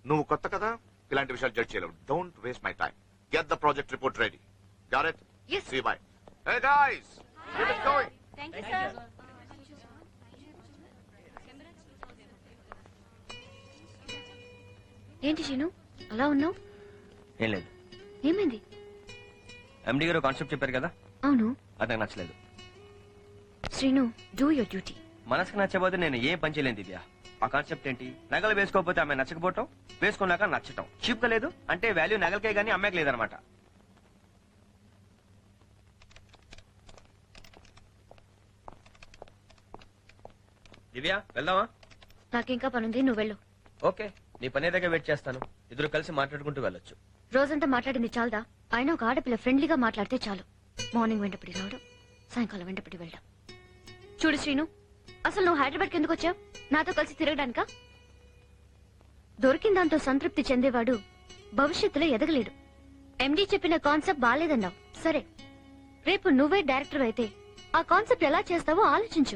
నువ్వు కొత్త కదా, ఇలాంటి విషయాలు జడ్జ్ చేయలేవు. Don't waste my time. Get the project report ready. Got it? Yes. See bye. Hey guys, keep it going. Thank you sir. ఏంటి శీను అలా ఉన్నావు? ఏం లేదు. ఏమైంది? ఎండి గారు కాన్సెప్ట్ చెప్పారు కదా, అవును అది నాకు నచ్చలేదు. Srinu, do your duty. మనసుకు నచ్చబోతే నేను ఏం పని చేయలేను దివ్య. ఆ కాన్సెప్ట్ ఏంటి? నగలు వేసుకోకపోతే ఆమె నచ్చకపోవటం, వేసుకున్నాక నచ్చటం. చీప్ గా లేదు అంటే వాల్యూ నగలకే గానీ అమ్మాయికి లేదనమాట. దివ్య వెళ్దామా? నాకింకా పనుంది, నువ్వు వెళ్ళు. ఓకే, నీ పని దగ్గర వెయిట్ చేస్తాను. ఇద్దరు కలిసి మాట్లాడుకుంటూ వెళ్ళొచ్చు. రోజంతా మాట్లాడింది చాలదా? ఆయన ఒక ఆడపిల్ల ఫ్రెండ్లీగా మాట్లాడితే చాలు. మార్నింగ్ వెంటపడి రావడం, సాయంకాలం వెంటపడి వెళ్ళడం. చూడు శ్రీను, అసలు నువ్వు హైదరాబాద్కి ఎందుకు వచ్చావు? నాతో కలిసి తిరగడానికా? దొరికిన దాంతో సంతృప్తి చెందేవాడు భవిష్యత్తులో ఎదగలేడు. ఎండీ చెప్పిన కాన్సెప్ట్ బాలేదన్నావు, సరే. రేపు నువ్వే డైరెక్టర్ అయితే ఆ కాన్సెప్ట్ ఎలా చేస్తావో ఆలోచించు.